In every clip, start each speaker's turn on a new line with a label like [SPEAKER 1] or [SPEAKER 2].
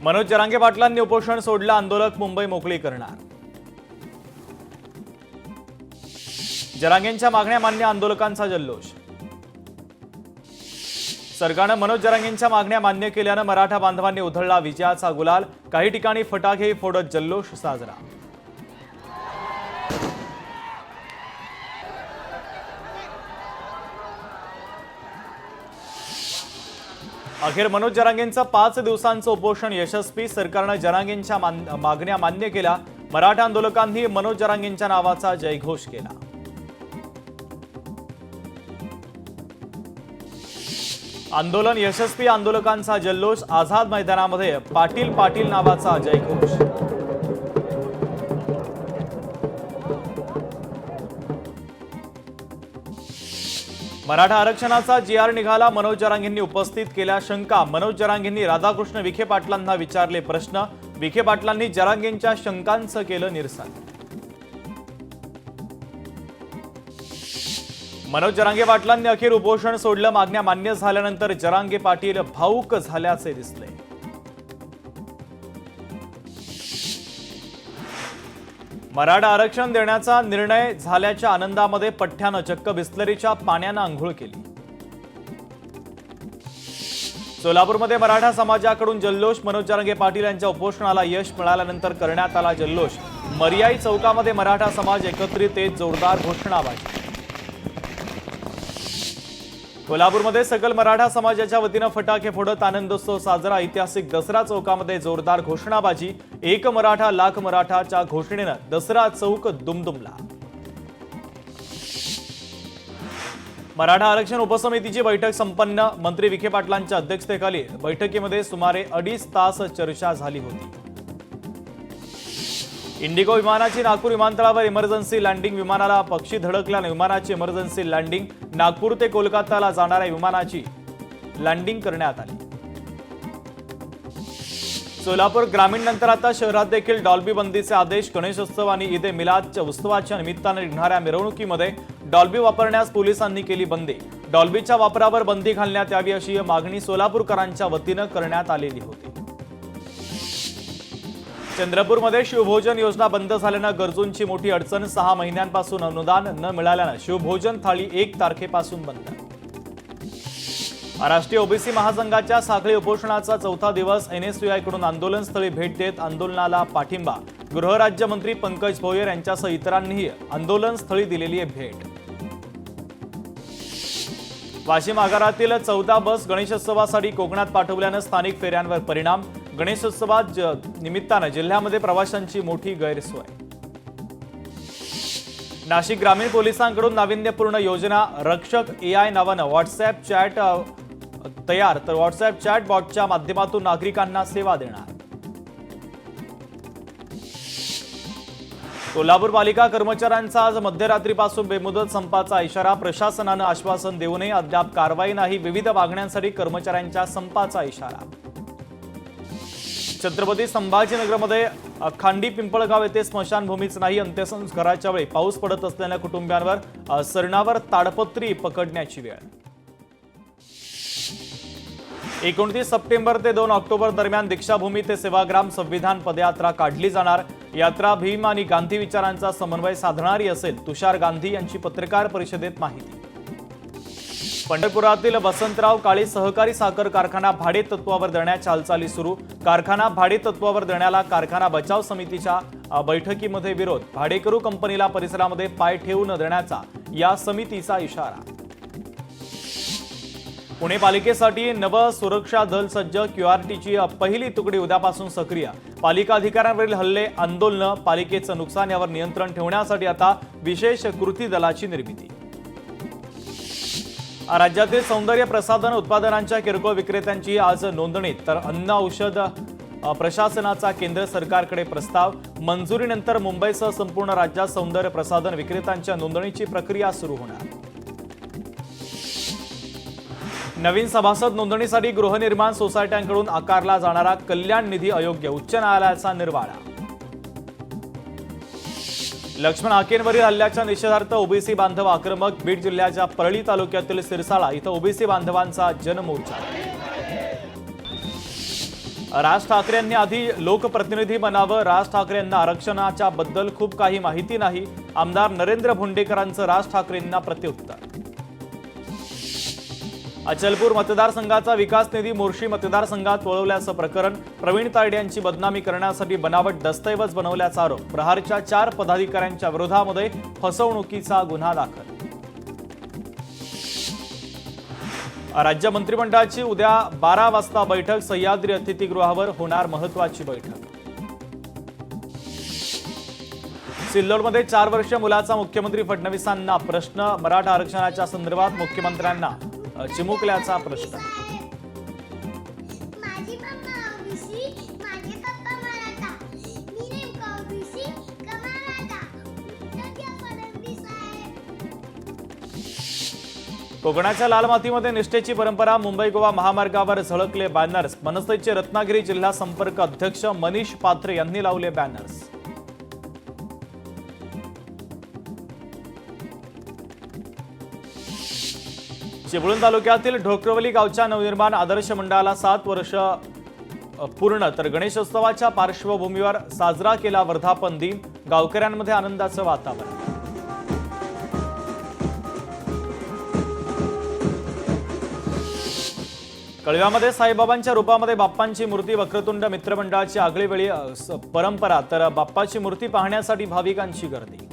[SPEAKER 1] मनोज जरांगे पाटलांनी उपोषण सोडलं, आंदोलक मुंबई मोकळी करणार। जरांगेंच्या मागण्या मान्य, आंदोलकांचा जल्लोष। सरकारनं मनोज जरांगेंच्या मागण्या मान्य केल्यानं मराठा बांधवांनी उधळला विजयाचा गुलाल। काही ठिकाणी फटाके फोडत जल्लोष साजरा। अखेर मनोज जरांगेंचं 5 दिवसांचं उपोषण यशस्वी। सरकारनं जरांगेंच्या मागण्या मान्य केल्या। मराठा आंदोलकांनी मनोज जरांगेंच्या नावाचा जयघोष केला। आंदोलन यशस्वी, आंदोलकांचा जल्लोष। आझाद मैदानामध्ये पाटील पाटील नावाचा जयघोष। मराठा आरक्षणाचा जी.आर. निघाला, मनोज जरांगेंनी उपस्थित केल्या शंका। मनोज जरांगेंनी राधाकृष्ण विखे पाटलांना विचारले प्रश्न। विखे पाटलांनी जरांगेंच्या शंकांचं केलं निरसन। मनोज जरांगे पाटलांनी अखेर उपोषण सोडलं। मागण्या मान्य झाल्यानंतर जरांगे पाटील भावुक झाल्याचे दिसले। मराठा आरक्षण देण्याचा निर्णय झाल्याच्या आनंदामध्ये पठ्ठ्यानं चक्क बिस्लरीच्या पाण्यानं आंघोळ केली। सोलापूरमध्ये मराठा समाजाकडून जल्लोष। मनोज जरांगे पाटील यांच्या उपोषणाला यश मिळाल्यानंतर करण्यात आला जल्लोष। मर्याई चौकामध्ये मराठा समाज एकत्रित येत जोरदार घोषणाबाजी। कोल्हापूरमध्ये सकल मराठा समाजाच्या वतीनं फटाके फोडत आनंदोत्सव साजरा। ऐतिहासिक दसरा चौकामध्ये जोरदार घोषणाबाजी। एक मराठा लाख मराठाच्या घोषणेनं दसरा चौक दुमदुमला। मराठा आरक्षण उपसमितीची बैठक संपन्न। मंत्री विखे पाटलांच्या अध्यक्षतेखाली बैठकीमध्ये सुमारे 2.5 तास चर्चा झाली होती। इंडिगो विमानाची नागपूर विमानतळावर इमर्जन्सी लँडिंग। विमानाला पक्षी धडकल्याने विमानाची इमर्जन्सी लँडिंग। नागपूर ते कोलकाताला जाणाऱ्या विमानाची लँडिंग करण्यात आली। सोलापूर ग्रामीण नंतर आता शहरात देखील डॉल्बी बंदीचे आदेश। गणेशोत्सव आणि ईद ए मिलादच्या उत्सवाच्या निमित्ताने निघणाऱ्या मिरवणुकीमध्ये डॉल्बी वापरण्यास पोलिसांनी केली बंदी। डॉल्बीच्या वापरावर बंदी घालण्यात यावी अशी मागणी सोलापूरकरांच्या वतीनं करण्यात आलेली होती। चंद्रपूरमध्ये शिवभोजन योजना बंद झाल्यानं गरजूंची मोठी अडचण। 6 महिन्यांपासून अनुदान न मिळाल्यानं शिवभोजन थाळी 1 तारखेपासून बंद। राष्ट्रीय ओबीसी महासंघाच्या साखळी उपोषणाचा 4था दिवस। NSUI-कडून आंदोलनस्थळी भेट देत आंदोलनाला पाठिंबा। गृहराज्यमंत्री पंकज भोयर यांच्यासह इतरांनीही आंदोलनस्थळी दिलेली आहे भेट। वाशिम आगारातील 14 बस गणेशोत्सवासाठी कोकणात पाठवल्यानं स्थानिक फेऱ्यांवर परिणाम। गणेशोत्सवात निमित्तानं जिल्ह्यामध्ये प्रवाशांची मोठी गैरसोय। नाशिक ग्रामीण पोलिसांकडून नाविन्यपूर्ण योजना। रक्षक AI नावानं व्हॉट्सअॅप चॅट तयार, तर व्हॉट्सअॅप चॅट बॉटच्या माध्यमातून नागरिकांना सेवा देणार। कोल्हापूर पालिका कर्मचाऱ्यांचा आज मध्यरात्रीपासून बेमुदत संपाचा इशारा। प्रशासनानं आश्वासन देऊनही अद्याप कारवाई नाही। विविध मागण्यांसाठी कर्मचाऱ्यांच्या संपाचा इशारा। छत्रपती संभाजीनगरमध्ये खांडी पिंपळगाव येथे स्मशानभूमीच नाही। अंत्यसंस्काराच्या वेळी पाऊस पडत असलेल्या कुटुंबियांवर सरणावर ताडपत्री पकडण्याची वेळ। 29 सप्टेंबर ते 2 ऑक्टोबर दरम्यान दीक्षाभूमी ते सेवाग्राम संविधान पदयात्रा काढली जाणार। यात्रा भीम आणि गांधी विचारांचा समन्वय साधणारी असेल, तुषार गांधी यांची पत्रकार परिषदेत माहिती। पंढरपुरातील वसंतराव काळे सहकारी साखर कारखाना भाडे तत्वावर देण्याच्या हालचाली सुरू। कारखाना भाडे तत्वावर देण्याला कारखाना बचाव समितीच्या बैठकीमध्ये विरोध। भाडेकरू कंपनीला परिसरामध्ये पाय ठेवू न देण्याचा या समितीचा इशारा। पुणे पालिकेसाठी नवं सुरक्षा दल सज्ज। QRTची पहिली तुकडी उद्यापासून सक्रिय। पालिका अधिकाऱ्यांवरील हल्ले, आंदोलनं, पालिकेचं नुकसान यावर नियंत्रण ठेवण्यासाठी आता विशेष कृती दलाची निर्मिती। राज्यातील सौंदर्य प्रसाधन उत्पादनांच्या किरकोळ विक्रेत्यांची आज नोंदणी। तर अन्न औषध प्रशासनाचा केंद्र सरकारकडे प्रस्ताव। मंजुरीनंतर मुंबईसह संपूर्ण राज्यात सौंदर्य प्रसाधन विक्रेत्यांच्या नोंदणीची प्रक्रिया सुरू होणार। नवीन सभासद नोंदणीसाठी गृहनिर्माण सोसायट्यांकडून आकारला जाणारा कल्याण निधी अयोग्य, उच्च न्यायालयाचा निर्वाळा। लक्ष्मण हाकेंवरील हल्ल्याच्या निषेधार्थ ओबीसी बांधव आक्रमक। बीड जिल्ह्याच्या परळी तालुक्यातील सिरसाळा इथं ओबीसी बांधवांचा जनमोर्चा। राज ठाकरे यांनी आधी लोकप्रतिनिधी बनावं. राज ठाकरे यांना आरक्षणाच्या बद्दल खूप काही माहिती नाही. आमदार नरेंद्र भोंडेकरांचं राज ठाकरेंना प्रत्युत्तर. अचलपूर मतदारसंघाचा विकास निधी मोर्शी मतदारसंघात वळवल्याचं प्रकरण. प्रवीण तायडे यांची बदनामी करण्यासाठी बनावट दस्तऐवज बनवल्याचा आरोप. प्रहारच्या 4 पदाधिकाऱ्यांच्या विरोधामध्ये फसवणुकीचा गुन्हा दाखल. राज्य मंत्रिमंडळाची उद्या 12 वाजता बैठक. सह्याद्री अतिथीगृहावर होणार महत्त्वाची बैठक. सिल्लोडमध्ये 4 वर्षीय मुलाचा मुख्यमंत्री फडणवीसांना प्रश्न. मराठा आरक्षणाच्या संदर्भात मुख्यमंत्र्यांना चिमुकल्याचा प्रश्न. कोकणाच्या लाल मातीमध्ये निष्ठेची परंपरा. मुंबई गोवा महामार्गावर झळकले बॅनर्स. मनसेचे रत्नागिरी जिल्हा संपर्क अध्यक्ष मनीष पात्रे यांनी लावले बॅनर्स. चिपळूण तालुक्यातील ढोकरवली गावच्या नवनिर्माण आदर्श मंडळाला 7 वर्ष पूर्ण. तर गणेशोत्सवाच्या पार्श्वभूमीवर साजरा केला वर्धापन दिन. गावकऱ्यांमध्ये आनंदाचं वातावरण. कळव्यामध्ये साईबाबांच्या रूपामध्ये बाप्पांची मूर्ती. वक्रतुंड मित्रमंडळाची आगळी वेळी परंपरा. तर बाप्पाची मूर्ती पाहण्यासाठी भाविकांची गर्दी.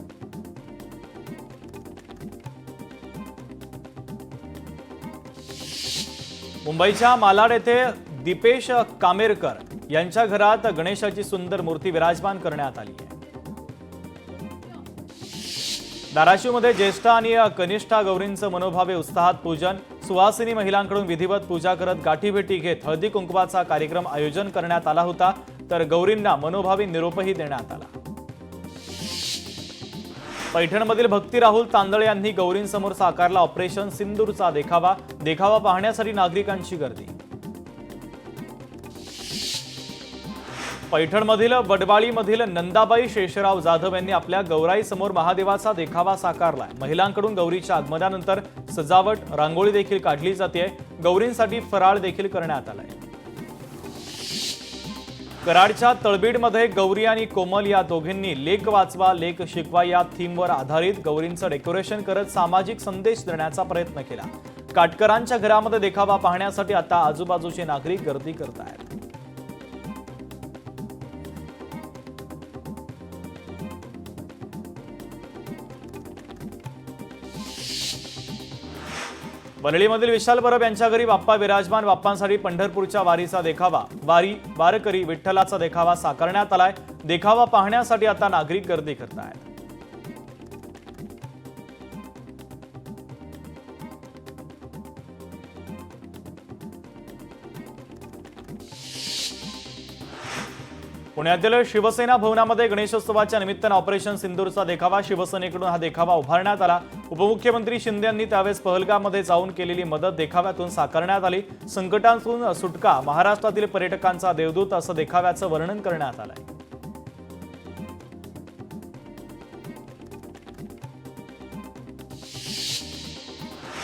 [SPEAKER 1] मुंबईच्या मालाड येथे दीपेश कामेरकर यांच्या घरात गणेशाची सुंदर मूर्ती विराजमान करण्यात आली आहे. धाराशिवमध्ये ज्येष्ठ आणि कनिष्ठा गौरींचं मनोभावे उत्साहात पूजन. सुवासिनी महिलांकडून विधिवत पूजा करत गाठीभेटी घेत हळदी कुंकवाचा कार्यक्रम आयोजन करण्यात आला होता. तर गौरींना मनोभावी निरोपही देण्यात आला. पैठणमधील भक्ती राहुल तांदळे यांनी गौरींसमोर साकारला ऑपरेशन सिंदूरचा देखावा. देखावा पाहण्यासाठी नागरिकांची गर्दी. पैठणमधील वडवाळीमधील नंदाबाई शेषराव जाधव यांनी आपल्या गौराईसमोर महादेवाचा देखावा साकारलाय. महिलांकडून गौरीच्या आगमनानंतर सजावट, रांगोळी देखील काढली जाते. गौरींसाठी फराळ देखील करण्यात आलाय. कराडच्या तळबीडमध्ये गौरी आणि कोमल या दोघींनी लेक वाचवा लेक शिकवा या थीमवर आधारित गौरींचं डेकोरेशन करत सामाजिक संदेश देण्याचा प्रयत्न केला. काटकरांच्या घरामध्ये देखावा पाहण्यासाठी आता आजूबाजूचे नागरिक गर्दी करत आहेत. वरळीमधील विशाल परब यांच्या घरी बाप्पा विराजमान. बाप्पांसाठी पंढरपूरच्या वारीचा देखावा. वारकरी विठ्ठलाचा देखावा साकारण्यात आलाय. देखावा पाहण्यासाठी आता नागरिक गर्दी करत आहेत. पुण्यातील शिवसेना भवनामध्ये गणेशोत्सवाच्या निमित्तानं ऑपरेशन सिंदूरचा देखावा. शिवसेनेकडून हा देखावा उभारण्यात आला. उपमुख्यमंत्री शिंदे यांनी त्यावेळेस पहलगाममध्ये जाऊन केलेली मदत देखाव्यातून साकारण्यात आली. संकटांतून सुटका, महाराष्ट्रातील पर्यटकांचा देवदूत असं देखाव्याचं वर्णन करण्यात आलंय.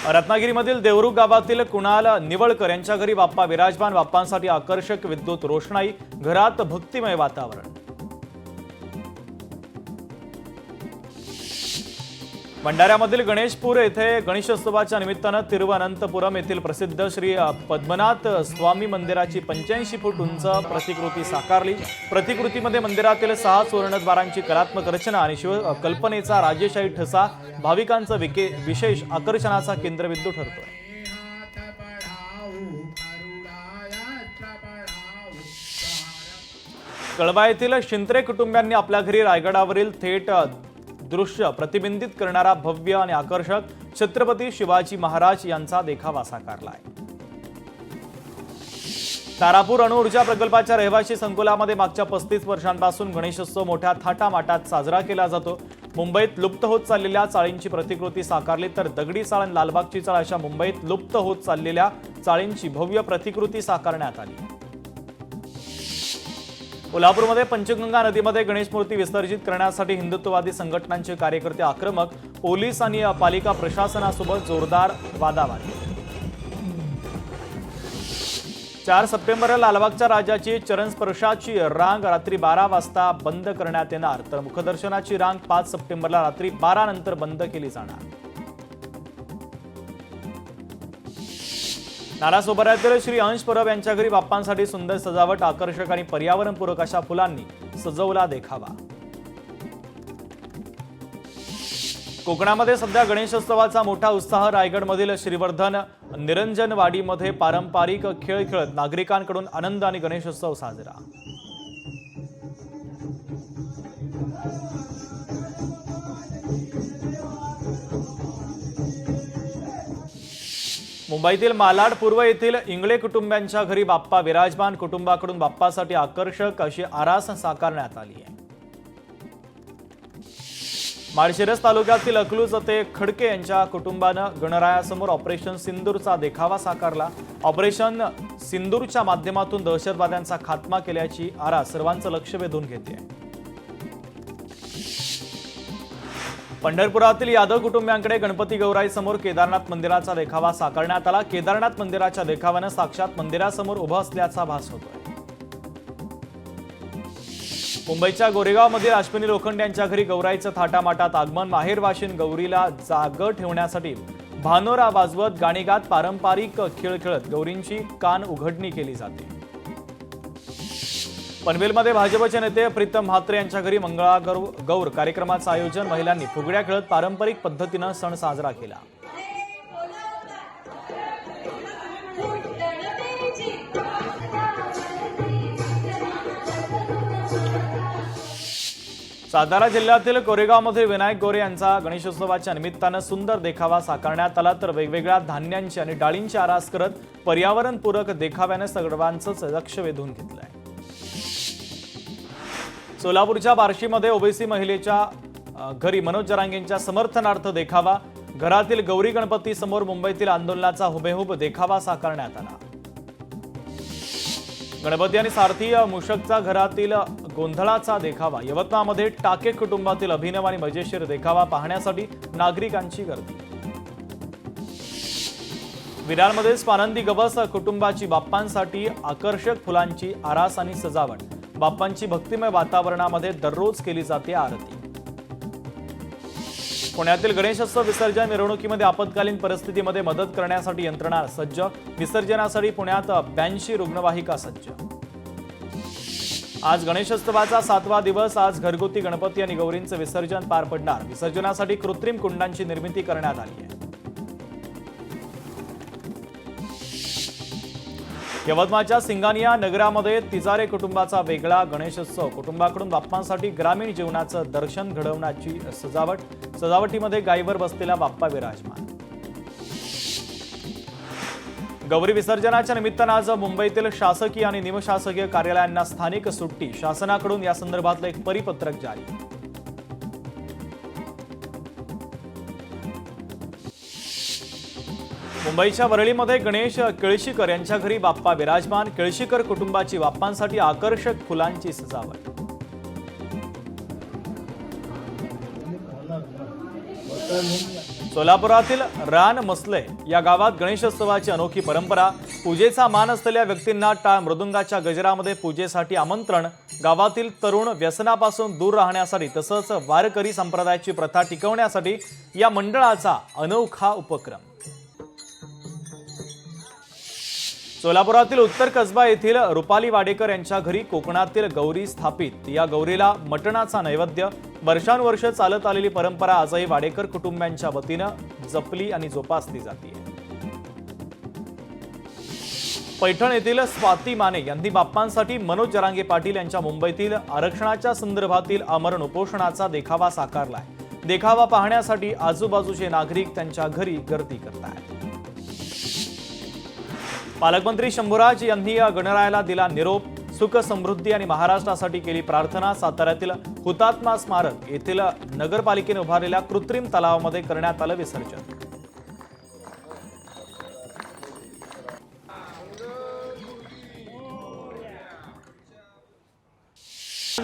[SPEAKER 1] रत्नागिरीमधील देवरुख गावातील कुणाल निवळकर यांच्या घरी बाप्पा विराजमान. बाप्पांसाठी आकर्षक विद्युत रोषणाई. घरात भक्तिमय वातावरण. भंडाऱ्यामधील गणेशपूर येथे गणेशोत्सवाच्या निमित्तानं तिरुवनंतपुरम येथील प्रसिद्ध श्री पद्मनाथ स्वामी मंदिराची 85 फूट उंच प्रतिकृती साकारली. प्रतिकृतीमध्ये मंदिरातील 6 सुवर्णद्वारांची कलात्मक रचना आणि शिवकल्पनेचा राजेशाही ठसा भाविकांचं विशेष आकर्षणाचा केंद्रबिंदू ठरतोय. कळवा येथील शिंत्रे कुटुंबियांनी आपल्या घरी रायगडावरील थेट दृश्य प्रतिबिंबित करणारा भव्य आणि आकर्षक छत्रपती शिवाजी महाराज यांचा देखावा साकारलाय. तारापूर अणुऊर्जा प्रकल्पाच्या रहिवासी संकुलामध्ये मागच्या 35 वर्षांपासून गणेशोत्सव मोठ्या थाटामाटात साजरा केला जातो. मुंबईत लुप्त होत चाललेल्या चाळींची प्रतिकृती साकारली. तर दगडी चाळ आणि लालबागची चाळ अशा मुंबईत लुप्त होत चाललेल्या चाळींची भव्य प्रतिकृती साकारण्यात आली. कोल्हापूरमध्ये पंचगंगा नदीमध्ये गणेश मूर्ती विसर्जित करण्यासाठी हिंदुत्ववादी संघटनांचे कार्यकर्ते आक्रमक. पोलीस आणि पालिका प्रशासनासोबत जोरदार वादावादी. 4 सप्टेंबरला लालबागच्या राजाची चरणस्पर्शाची रांग रात्री 12 वाजता बंद करण्यात येणार, तर मुखदर्शनाची रांग 5 सप्टेंबरला रात्री 12 नंतर बंद केली जाणार. नालासोपाऱ्यातील श्री अंश परब यांच्या घरी बाप्पांसाठी सुंदर सजावट, आकर्षक आणि पर्यावरणपूरक अशा फुलांनी सजवला देखावा. कोकणामध्ये सध्या गणेशोत्सवाचा मोठा उत्साह. रायगडमधील श्रीवर्धन निरंजनवाडीमध्ये पारंपरिक खेळ खेळत नागरिकांकडून आनंद आणि गणेशोत्सव साजरा. मुंबईतील मालाड पूर्व येथील इंगळे कुटुंबियांच्या घरी बाप्पा विराजमान. कुटुंबाकडून बाप्पासाठी आकर्षक अशी आरास साकारण्यात आली आहे. माळशिरस तालुक्यातील अकलूज ते खडके यांच्या कुटुंबानं गणरायासमोर ऑपरेशन सिंदूरचा देखावा साकारला. ऑपरेशन सिंदूरच्या माध्यमातून दहशतवाद्यांचा खात्मा केल्याची आरास सर्वांचं लक्ष वेधून घेते. पंढरपुरातील यादव कुटुंबियांकडे गणपती गौराई समोर केदारनाथ मंदिराचा देखावा साकारण्यात आला. केदारनाथ मंदिराच्या देखाव्यानं साक्षात मंदिरासमोर उभं असल्याचा भास होतोय. मुंबईच्या गोरेगावमध्ये अश्विनी लोखंडे यांच्या घरी गौराईचं थाटामाटात आगमन. माहेरवाशीन गौरीला जागं ठेवण्यासाठी भानोरा वाजवत गाणी गात पारंपरिक खेळ खेळत गौरींची कान उघडणी केली जाते. पनवेलमध्ये भाजपचे नेते प्रीतम म्हात्रे यांच्या घरी मंगळागौर कार्यक्रमाचं आयोजन. महिलांनी फुगड्या खेळत पारंपरिक पद्धतीनं सण साजरा केला. सातारा जिल्ह्यातील कोरेगावमध्ये विनायक गोरे यांचा गणेशोत्सवाच्या निमित्तानं सुंदर देखावा साकारण्यात आला. तर वेगवेगळ्या धान्यांची आणि डाळींची आरास करत पर्यावरणपूरक देखाव्यानं सर्वांचंच लक्ष वेधून घेतलंय. सोलापूरच्या बार्शीमध्ये ओबीसी महिलेच्या घरी मनोज जरांगेंच्या समर्थनार्थ देखावा. घरातील गौरी गणपती समोर मुंबईतील आंदोलनाचा हुबेहूब देखावा साकारण्यात आला. गणपती आणि सारथी मूषकचा घरातील गोंधळाचा देखावा. यवतमाळमध्ये टाके कुटुंबातील अभिनव आणि मजेशीर देखावा पाहण्यासाठी नागरिकांची गर्दी. विरारमध्ये स्वानंदी गवस कुटुंबाची बाप्पांसाठी आकर्षक फुलांची आरास आणि सजावट. बाप्पांची भक्तिमय वातावरणामध्ये दररोज केली जाते आरती. पुण्यातील गणेशोत्सव विसर्जन मिरवणुकीमध्ये आपत्कालीन परिस्थितीमध्ये मदत करण्यासाठी यंत्रणा सज्ज. विसर्जनासाठी पुण्यात 82 रुग्णवाहिका सज्ज. आज गणेशोत्सवाचा 7वा दिवस. आज घरगुती गणपती आणि गौरींचं विसर्जन पार पडणार. विसर्जनासाठी कृत्रिम कुंडांची निर्मिती करण्यात आली आहे. यवतमाळच्या सिंगानिया नगरामध्ये तिजारे कुटुंबाचा वेगळा गणेशोत्सव. कुटुंबाकडून बाप्पांसाठी ग्रामीण जीवनाचं दर्शन घडवण्याची सजावट. सजावटीमध्ये गायीवर बसलेला बाप्पा विराजमान. गौरी विसर्जनाच्या निमित्तानं आज मुंबईतील शासकीय आणि निमशासकीय कार्यालयांना स्थानिक सुट्टी. शासनाकडून या संदर्भातलं एक परिपत्रक जारी. मुंबईच्या वरळीमध्ये गणेश केळशीकर यांच्या घरी बाप्पा विराजमान. केळशीकर कुटुंबाची बाप्पांसाठी आकर्षक फुलांची सजावट. सोलापुरातील रान मसले या गावात गणेशोत्सवाची अनोखी परंपरा. पूजेचा मान असलेल्या व्यक्तींना टाळ मृदुंगाच्या गजरामध्ये पूजेसाठी आमंत्रण. गावातील तरुण व्यसनापासून दूर राहण्यासाठी तसंच वारकरी संप्रदायाची प्रथा टिकवण्यासाठी या मंडळाचा अनोखा उपक्रम. सोलापुरातील उत्तर कसबा येथील रुपाली वाडेकर यांच्या घरी कोकणातील गौरी स्थापित. या गौरीला मटणाचा नैवेद्य. वर्षानुवर्ष चालत आलेली परंपरा आजही वाडेकर कुटुंबियांच्या वतीनं जपली आणि जोपासली जाते. पैठण येथील स्वाती माने यांनी बाप्पांसाठी मनोज जरांगे पाटील यांच्या मुंबईतील आरक्षणाच्या संदर्भातील आमरण उपोषणाचा देखावा साकारलाय. देखावा पाहण्यासाठी आजूबाजूचे नागरिक त्यांच्या घरी गर्दी करतात. पालकमंत्री शंभूराज यांनी या गणरायाला दिला निरोप. सुख समृद्धी आणि महाराष्ट्रासाठी केली प्रार्थना. साताऱ्यातील हुतात्मा स्मारक येथील नगरपालिकेने उभारलेल्या कृत्रिम तलावामध्ये करण्यात आलं विसर्जन.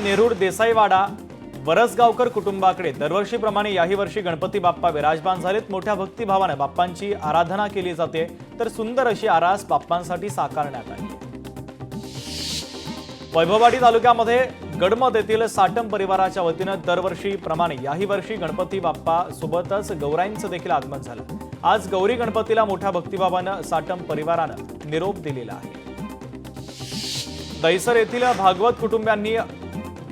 [SPEAKER 1] नेरूळ देसाईवाडा वरसगावकर कुटुंबाकडे दरवर्षीप्रमाणे याही वर्षी गणपती बाप्पा विराजमान झालेत. मोठ्या भक्तिभावाने बाप्पांची आराधना केली जाते. तर सुंदर अशी आरास बाप्पांसाठी साकारण्यात आली. वैभववाडी तालुक्यामध्ये गडमत येथील साटम परिवाराच्या वतीनं दरवर्षीप्रमाणे याही वर्षी गणपती बाप्पा सोबतच गौराईंचं देखील आगमन झालं। आज गौरी गणपतीला मोठ्या भक्तिभावानं साटम परिवारानं निरोप दिलेला आहे। दहिसर येथील भागवत कुटुंबियांनी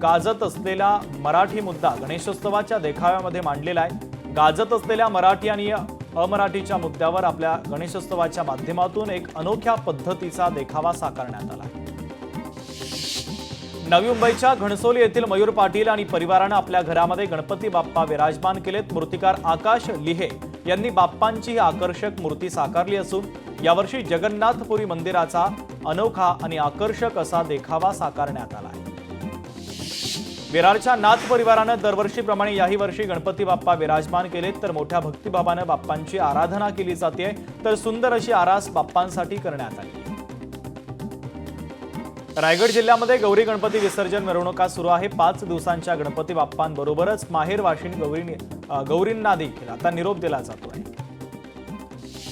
[SPEAKER 1] गाजत असलेला मराठी मुद्दा गणेशोत्सवाच्या देखाव्यामध्ये मांडलेला आहे। गाजत असलेल्या मराठी आणि अमराठीच्या मुद्द्यावर आपल्या गणेशोत्सवाच्या माध्यमातून एक अनोख्या पद्धतीचा देखावा साकारण्यात आला। नवी मुंबईच्या घणसोली येथील मयूर पाटील आणि परिवारानं आपल्या घरामध्ये गणपती बाप्पा विराजमान केलेत। मूर्तिकार आकाश लिहे यांनी बाप्पांची आकर्षक मूर्ती साकारली असून यावर्षी जगन्नाथपुरी मंदिराचा अनोखा आणि आकर्षक असा देखावा साकारण्यात आला आहे। विरारच्या नाथ परिवारानं दरवर्षीप्रमाणे याही वर्षी गणपती बाप्पा विराजमान केलेत, तर मोठ्या भक्तिभावानं बाप्पांची आराधना केली जाते, तर सुंदर अशी आरास बाप्पांसाठी करण्यात आली। रायगड जिल्ह्यामध्ये गौरी गणपती विसर्जन मिरवणुका सुरू आहे। 5 दिवसांच्या गणपती बाप्पांबरोबरच माहेर वाशिन गौरींना देखील आता निरोप दिला जातो आहे।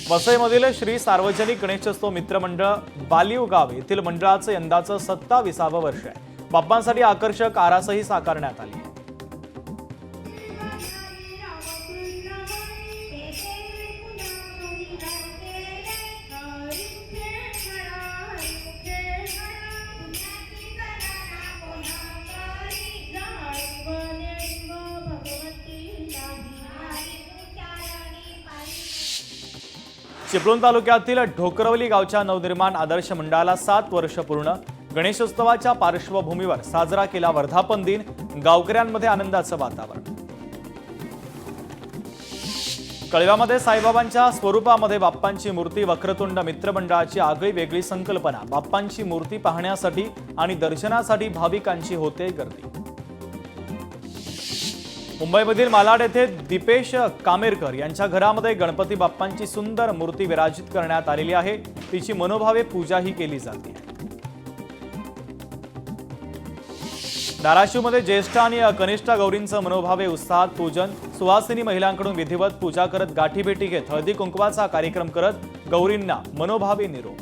[SPEAKER 1] वसईमधील श्री सार्वजनिक गणेशोत्सव मित्रमंडळ बालिव गाव येथील मंडळाचं यंदाचं 27वे वर्ष आहे। बाप्पांसाठी आकर्षक आरासही साकारण्यात आली आहे। चिपळूण तालुक्यातील ढोकरवली गावच्या नवनिर्माण आदर्श मंडळाला 7 वर्ष पूर्ण। गणेशोत्सवाच्या पार्श्वभूमीवर साजरा केला वर्धापन दिन। गावकऱ्यांमध्ये आनंदाचं वातावरण। कळव्यामध्ये साईबाबांच्या स्वरूपामध्ये बाप्पांची मूर्ती। वक्रतुंड मित्रमंडळाची आगळी वेगळी संकल्पना। बाप्पांची मूर्ती पाहण्यासाठी आणि दर्शनासाठी भाविकांची होते गर्दी। मुंबईमधील मालाड येथे दीपेश कामेरकर यांच्या घरामध्ये गणपती बाप्पांची सुंदर मूर्ती विराजित करण्यात आलेली आहे। तिची मनोभावे पूजाही केली जाते। धाराशिवमध्ये ज्येष्ठ आणि कनिष्ठ गौरींचं मनोभावे उत्साहात पूजन। सुवासिनी महिलांकडून विधिवत पूजा करत गाठीभेटी घेत हळदी कुंकवाचा कार्यक्रम करत गौरींना मनोभावे निरोप।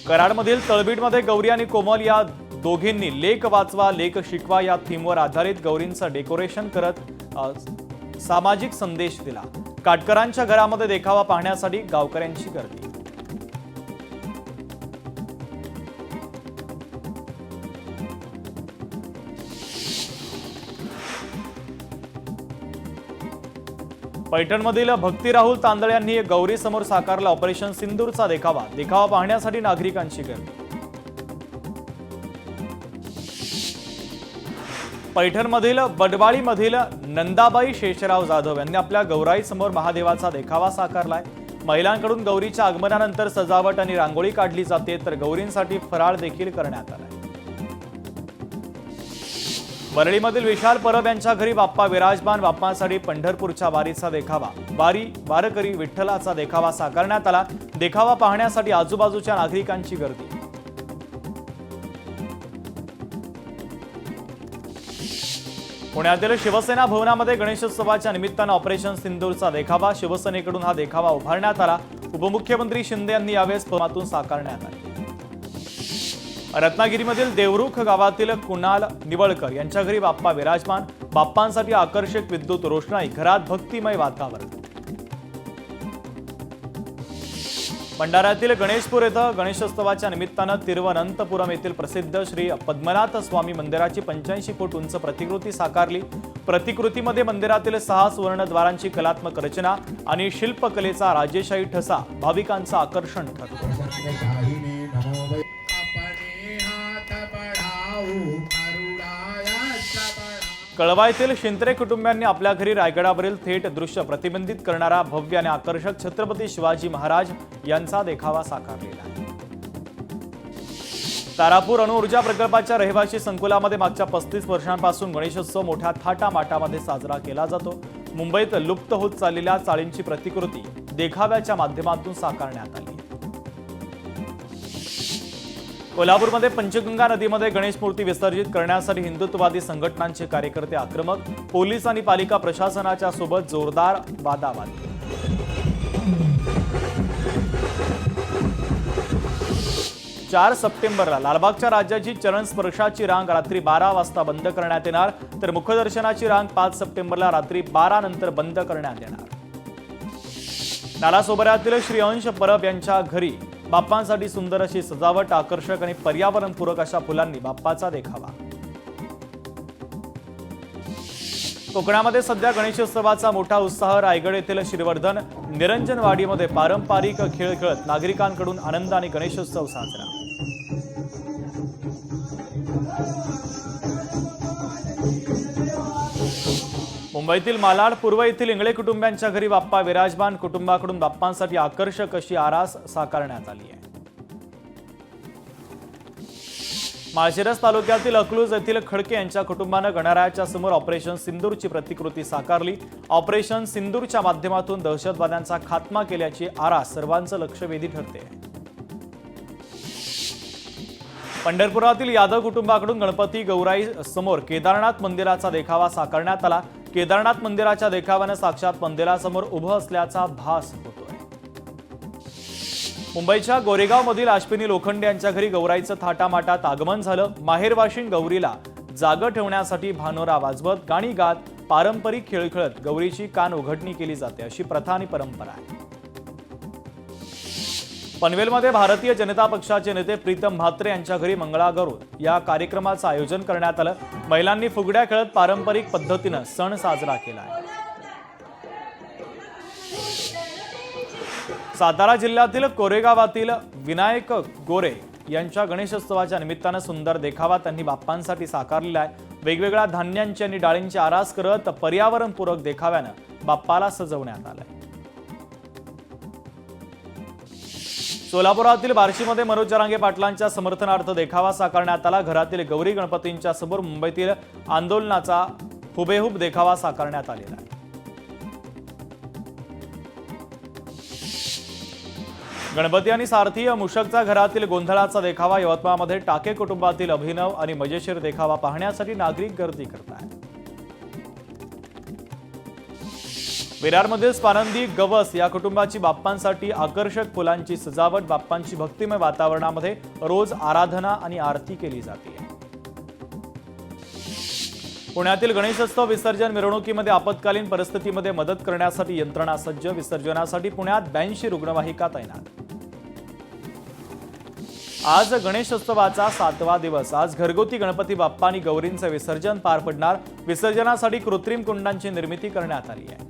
[SPEAKER 1] कराडमधील तळबीडमध्ये गौरी आणि कोमल या दोघींनी लेख वाचवा लेख शिकवा या थीमवर आधारित गौरींचं डेकोरेशन करत सामाजिक संदेश दिला। काटकरांच्या घरामध्ये देखावा पाहण्यासाठी गावकऱ्यांची गर्दी। पैठणमधील भक्ती राहुल तांदळे यांनी गौरी समोर साकारला ऑपरेशन सिंदूरचा देखावा। देखावा पाहण्यासाठी नागरिकांची गर्दी। पैठणमधील बडवाळीमधील नंदाबाई शेषराव जाधव यांनी आपल्या गौराईसमोर महादेवाचा देखावा साकारलाय। महिलांकडून गौरीच्या आगमनानंतर सजावट आणि रांगोळी काढली जाते, तर गौरींसाठी फराळ देखील करण्यात आलाय। वरळीमधील विशाल परब यांच्या घरी बाप्पा विराजमान। बाप्पांसाठी पंढरपूरच्या वारीचा देखावा। वारकरी विठ्ठलाचा देखावा साकारण्यात आला। देखावा पाहण्यासाठी आजूबाजूच्या नागरिकांची गर्दी। पुण्यातील शिवसेना भवनामध्ये गणेशोत्सवाच्या निमित्तानं ऑपरेशन सिंदूरचा देखावा। शिवसेनेकडून हा देखावा उभारण्यात आला। उपमुख्यमंत्री शिंदे यांनी यावेळेस पमातून साकारण्यात आले। रत्नागिरीमधील देवरुख गावातील कुणाल निवळकर यांच्या घरी बाप्पा विराजमान। बाप्पांसाठी आकर्षक विद्युत रोषणाई, घरात भक्तिमय वातावरण। भंडाऱ्यातील गणेशपूर येथे गणेशोत्सवाच्या निमित्तानं तिरुवनंतपुरम येथील प्रसिद्ध श्री पद्मनाथ स्वामी मंदिराची 85 फूट उंच प्रतिकृती साकारली। प्रतिकृतीमध्ये मंदिरातील 6 सुवर्णद्वारांची कलात्मक रचना आणि शिल्पकलेचा राजेशाही ठसा भाविकांचं आकर्षण ठरतो। कळवा येथील शिंत्रे कुटुंबियांनी आपल्या घरी रायगडावरील थेट दृश्य प्रतिबिंबित करणारा भव्य आणि आकर्षक छत्रपती शिवाजी महाराज यांचा देखावा साकारलेला आहे। तारापूर अणुऊर्जा प्रकल्पाच्या रहिवासी संकुलामध्ये मागच्या 35 वर्षांपासून गणेशोत्सव मोठ्या थाटामाटामध्ये साजरा केला जातो। मुंबईत लुप्त होत चाललेल्या चाळींची प्रतिकृती देखाव्याच्या माध्यमातून साकारण्यात आली। कोल्हापूरमध्ये पंचगंगा नदीमध्ये गणेश मूर्ती विसर्जित करण्यासाठी हिंदुत्ववादी संघटनांचे कार्यकर्ते आक्रमक। पोलीस आणि पालिका प्रशासनाच्या सोबत जोरदार वादावादी। 4 सप्टेंबरला लालबागच्या राजाची चरण स्पर्शाची रांग रात्री 12 वाजता बंद करण्यात येणार, तर मुखदर्शनाची रांग 5 सप्टेंबरला रात्री 12 नंतर बंद करण्यात येणार. नालासोपाऱ्यातील श्री अंश परब यांच्या घरी बाप्पांसाठी सुंदर अशी सजावट, आकर्षक आणि पर्यावरणपूरक अशा फुलांनी बाप्पाचा देखावा. कोकणामध्ये सध्या गणेशोत्सवाचा मोठा उत्साह. रायगड येथील श्रीवर्धन निरंजनवाडीमध्ये पारंपरिक खेळ खेळत नागरिकांकडून आनंदाने गणेशोत्सव साजरा. मुंबईतील मालाड पूर्व येथील इंगळे कुटुंबियांच्या घरी बाप्पा विराजमान. कुटुंबाकडून बाप्पांसाठी आकर्षक अशी आरास साकारण्यात आली आहे. माळशिरस तालुक्यातील अकलूज येथील खडके यांच्या कुटुंबानं गणरायाच्या समोर ऑपरेशन सिंदूरची प्रतिकृती साकारली. ऑपरेशन सिंदूरच्या माध्यमातून दहशतवाद्यांचा खात्मा केल्याची आरास सर्वांचं लक्षवेधी ठरते. पंढरपुरातील यादव कुटुंबाकडून गणपती गौराई समोर केदारनाथ मंदिराचा देखावा साकारण्यात आला. केदारनाथ मंदिराच्या देखाव्यानं साक्षात मंदिरासमोर उभं असल्याचा भास होतोय. मुंबईच्या गोरेगावमधील अश्विनी लोखंडे यांच्या घरी गौराईचं थाटामाटात आगमन झालं. माहेरवाशीण गौरीला जागं ठेवण्यासाठी भानोरा वाजवत, गाणी गात, पारंपरिक खेळ खेळत गौरीची कान उघडणी केली जाते, अशी प्रथा आणि परंपरा आहे. पनवेलमध्ये भारतीय जनता पक्षाचे नेते प्रीतम म्हात्रे यांच्या घरी मंगळागौर या कार्यक्रमाचं आयोजन करण्यात आलं. महिलांनी फुगड्या खेळत पारंपरिक पद्धतीनं सण साजरा केला आहे. सातारा जिल्ह्यातील कोरेगावातील विनायक गोरे यांच्या गणेशोत्सवाच्या निमित्तानं सुंदर देखावा त्यांनी बाप्पांसाठी साकारलेला आहे. वेगवेगळ्या धान्यांची आणि डाळींची आरास करत पर्यावरणपूरक देखाव्यानं बाप्पाला सजवण्यात आलंय. सोलापुरातील बार्शीमध्ये मनोज जरांगे पाटलांच्या समर्थनार्थ देखावा साकारण्यात आला. घरातील गौरी गणपतींच्या समोर मुंबईतील आंदोलनाचा हुबेहूब देखावा साकारण्यात आलेला आहे. गणपती आणि सारथी मूषकचा घरातील गोंधळाचा देखावा. यवतमाळमध्ये टाके कुटुंबातील अभिनव आणि मजेशीर देखावा पाहण्यासाठी नागरिक गर्दी करत आहेत. विरारमधील स्वानंदी गवस या कुटुंबाची बाप्पांसाठी आकर्षक फुलांची सजावट. बाप्पांची भक्तिमय वातावरणामध्ये रोज आराधना आणि आरती केली जाते. पुण्यातील गणेशोत्सव विसर्जन मिरवणुकीमध्ये आपत्कालीन परिस्थितीमध्ये मदत करण्यासाठी यंत्रणा सज्ज. विसर्जनासाठी पुण्यात 82 रुग्णवाहिका तैनात. आज गणेशोत्सवाचा 7वा दिवस. आज घरगुती गणपती बाप्पा आणि गौरींचं विसर्जन पार पडणार. विसर्जनासाठी कृत्रिम कुंडांची निर्मिती करण्यात आली आहे.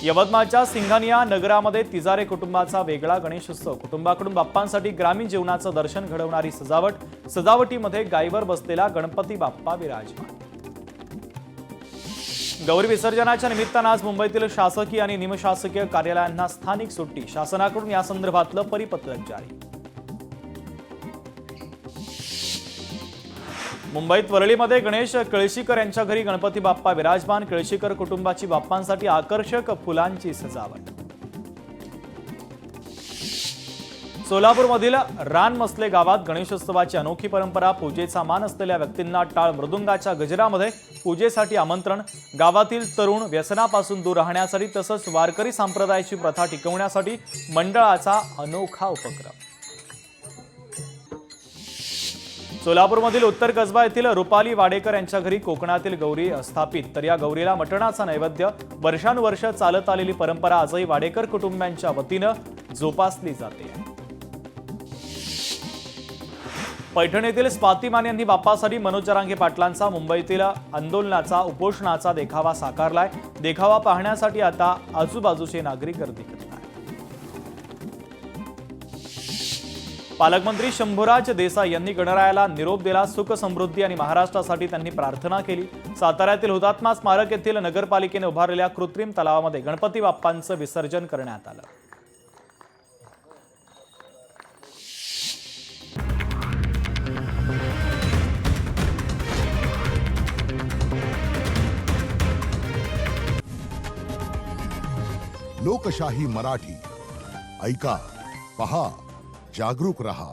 [SPEAKER 1] यवतमाळच्या सिंघानिया नगरामध्ये तिजारे कुटुंबाचा वेगळा गणेशोत्सव. कुटुंबाकडून बाप्पांसाठी ग्रामीण जीवनाचं दर्शन घडवणारी सजावट. सजावटीमध्ये गायीवर बसलेला गणपती बाप्पा विराजमान. गौरी विसर्जनाच्या निमित्तानं आज मुंबईतील शासकीय आणि निमशासकीय कार्यालयांना स्थानिक सुट्टी. शासनाकडून या संदर्भातलं परिपत्रक जारी. मुंबईत वरळीमध्ये गणेश कळशीकर यांच्या घरी गणपती बाप्पा विराजमान. कळशीकर कुटुंबाची बाप्पांसाठी आकर्षक फुलांची सजावट. सोलापूरमधील रानमसले गावात गणेशोत्सवाची अनोखी परंपरा. पूजेचा मान असलेल्या व्यक्तींना टाळ मृदुंगाच्या गजरामध्ये पूजेसाठी आमंत्रण. गावातील तरुण व्यसनापासून दूर राहण्यासाठी तसंच वारकरी संप्रदायाची प्रथा टिकवण्यासाठी मंडळाचा अनोखा उपक्रम. सोलापूरमधील उत्तर कसबा येथील रुपाली वाडेकर यांच्या घरी कोकणातील गौरी स्थापित. तर या गौरीला मटणाचा नैवेद्य. वर्षानुवर्ष चालत आलेली परंपरा आजही वाडेकर कुटुंबियांच्या वतीनं जोपासली जाते. पैठण येथील स्वाती माने यांनी बाप्पासाठी मनोज जरांगे पाटलांचा मुंबईतील आंदोलनाचा उपोषणाचा देखावा साकारलाय. देखावा पाहण्यासाठी आता आजूबाजूचे नागरिक गर्दी करत आहेत. पालकमंत्री शंभूराज देसाई यांनी गणरायाला निरोप दिला. सुख समृद्धी आणि महाराष्ट्रासाठी त्यांनी प्रार्थना केली. साताऱ्यातील हुतात्मा स्मारक येथील नगरपालिकेने उभारलेल्या कृत्रिम तलावामध्ये गणपती बाप्पांचं विसर्जन करण्यात आलं.
[SPEAKER 2] लोकशाही मराठी ऐका, पहा, जागरूक रहा.